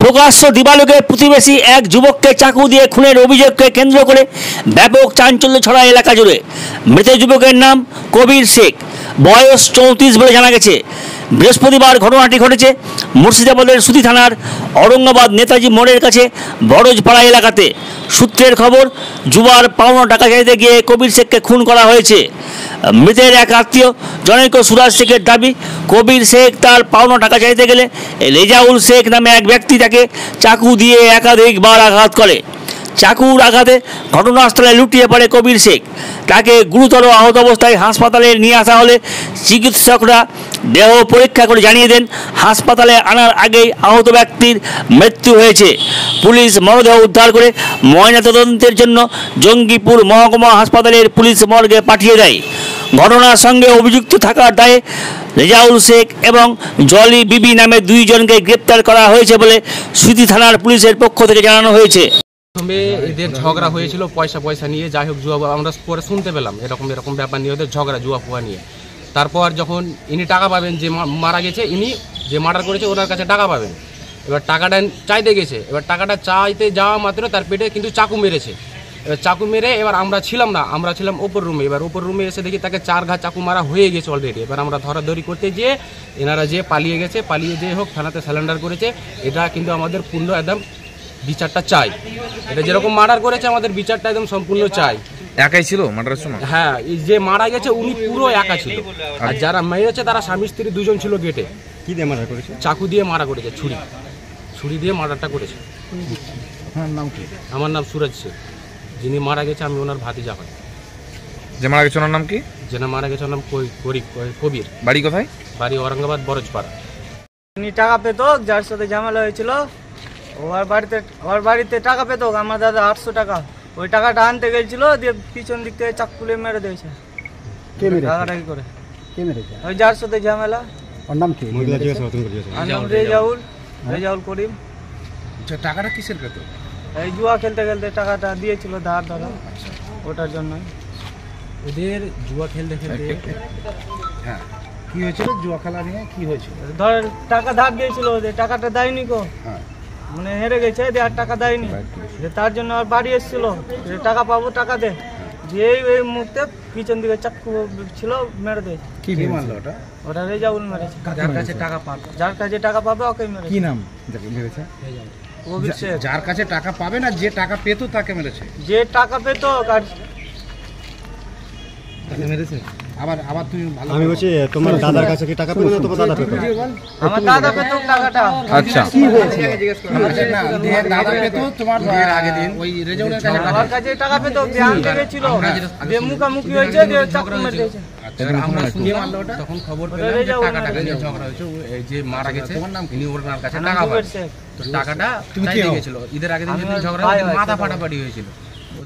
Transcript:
প্রকাশ্য দিবালোকে প্রতিবেশী এক যুবককে চাকু দিয়ে খুনের অভিযোগকে কেন্দ্র করে ব্যাপক চাঞ্চল্য ছড়ায় এলাকা জুড়ে। মৃত যুবকের নাম কবির শেখ, বয়স 34 বলে জানা গেছে। বৃহস্পতিবার ঘটনাটি ঘটেছে মুর্শিদাবাদের সুতি থানার ঔরঙ্গাবাদ নেতাজি মোড়ের কাছে বড়জপাড়া এলাকাতে। সূত্রের খবর, জুয়ার পাওনা টাকা চাইতে গিয়ে কবির শেখকে খুন করা হয়েছে। মৃতের এক আত্মীয় জনৈক সুরাজ শেখের দাবি, কবির শেখ তার পাওনা টাকা চাইতে গেলে রেজাউল শেখ নামে এক ব্যক্তি তাকে চাকু দিয়ে একাধিকবার আঘাত করে। চাকুর আঘাতে ঘটনাস্থলে লুটিয়ে পড়ে কবির শেখ। তাকে গুরুতর আহত অবস্থায় হাসপাতালে নিয়ে আসা হলে চিকিৎসকরা দেহ পরীক্ষা করে জানিয়ে দেন হাসপাতালে আনার আগেই আহত ব্যক্তির মৃত্যু হয়েছে। পুলিশ মরদেহ উদ্ধার করে ময়নাতদন্তের জন্য জঙ্গিপুর মহকুমা হাসপাতালের পুলিশ মর্গে পাঠিয়ে দেয়। ঘটনার সঙ্গে অভিযুক্ত থাকার দায়ে রেজাউল শেখ এবং জলি বিবি নামে 2 জনকে গ্রেপ্তার করা হয়েছে বলে সুতি থানার পুলিশের পক্ষ থেকে জানানো হয়েছে। প্রথমে এদের ঝগড়া হয়েছিল পয়সা নিয়ে, যাই হোক জুয়া, আমরা পরে শুনতে পেলাম এরকম ব্যাপার নিয়ে ওদের ঝগড়া জুয়া ফুয়া নিয়ে। তারপর যখন ইনি টাকা পাবেন, যে মারা গেছে ইনি যে মার্ডার করেছে ওনার কাছে টাকা পাবেন। এবার টাকাটা চাইতে গেছে, এবার টাকাটা চাইতে যাওয়া মাত্র তার পেটে কিন্তু চাকু মেরেছে। এবার চাকু মেরে এবার আমরা ছিলাম না, আমরা ছিলাম ওপর রুমে। এবার ওপর রুমে এসে দেখি তাকে 4 ঘা চাকু মারা হয়ে গেছে অলরেডি। এবার আমরা ধরাধরি করতে যেয়ে এনারা যে পালিয়ে গেছে, পালিয়ে যেয়ে হোক থানাতে স্যালেন্ডার করেছে। এটা কিন্তু আমাদের পূর্ণ একদম বিচারটা চাই। এটা যেরকম মার্ডার করেছে আমাদের বিচারটা একদম সম্পূর্ণ চাই। একাই ছিল মার্ডারের সময়? হ্যাঁ, যে মারা গেছে উনি পুরো একা ছিল, আর যারা মেরেছে তারা স্বামী স্ত্রী 2 জন ছিল গেটে। কি দিয়ে মার্ডার করেছে? চাকু দিয়ে মারা করেছে, ছুরি দিয়ে মার্ডারটা করেছে। হ্যাঁ, নাম কি? আমার নাম সুরাজ শেখ। যিনি মারা গেছে আমি ওনার ভাতিজা হয়। যে মারা গেছে ওনার নাম কি? যে মারা গেছে ওর নাম কবির। বাড়ি কোথায়? বাড়ি ঔরঙ্গাবাদ বড়জপাড়া। উনি টাকা পেত, যার সাথে ঝামেলা হয়েছিল ওর বাড়িতে টাকা পেত আমার দাদা 800 টাকা। ওই টাকাটা আনতে গেছিল, দিয়ে পিছন দিক থেকে চাকুলে মেরে দিয়েছে। কে মেরেছে? টাকাটাকি করে কে মেরেছে? ওই যার সাথে ঝামেলা। ওর নাম কি? রেজাউল করিম। টাকাটা কিসের পেত? এই জুয়া খেলতে খেলতে টাকাটা দিয়েছিল ধার ধরা, ওটার জন্য। ওদের জুয়া খেলতে হ্যাঁ, কি হয়েছিল? জুয়া খেলা নিয়ে কি হয়েছিল? ধর টাকা ধার দিয়েছিল, ওদের টাকাটা দেয়নি কো। হ্যাঁ, মানে হেরে গেছে, আর টাকা দেয়নি। তার জন্য আর বাড়ি এসেছিল, টাকা পাবো টাকা দে। যে এই মুহূর্তে পিছন দিকে চাকু ছিল, মেরে দিয়েছে। কি মারলো ওটা? ওটা রেজাউল মেরেছে। যার কাছে টাকা পাবে ওকে মেরেছে। কি নাম যাকে মেরেছে? কবির শেখ। যার কাছে টাকা পাবে না, যে টাকা পেত তাকে মেরেছে। যে টাকা পেত তাকে মেরেছে। আবার তুমি ভালো, আমি বলছি তোমার দাদার কাছে কি টাকা পেতো না? তোমার দাদা পেতো? আমার দাদা পেত টাকাটা। আচ্ছা, কি হয়েছে? না, দাদা পেত তোমার আগের দিন ওই রেজাউলের কাছে আমার কাছে টাকা পেত, আনতে গেছিল, যে মুখামুখি হয়েছে, যে চাকু মেরে দিয়েছে। আমরা শুনলাম তখন খবর পেলাম যে টাকা নিয়ে ঝগড়া হয়েছে। যে মারা গেছে ইনি ওনার কাছে টাকা পাবে, তো টাকাটা চাইতে গেছিল। ঈদের আগের দিন যেদিন ঝগড়া হয়েছিল মাথা ফাটাফাটি হয়েছিল।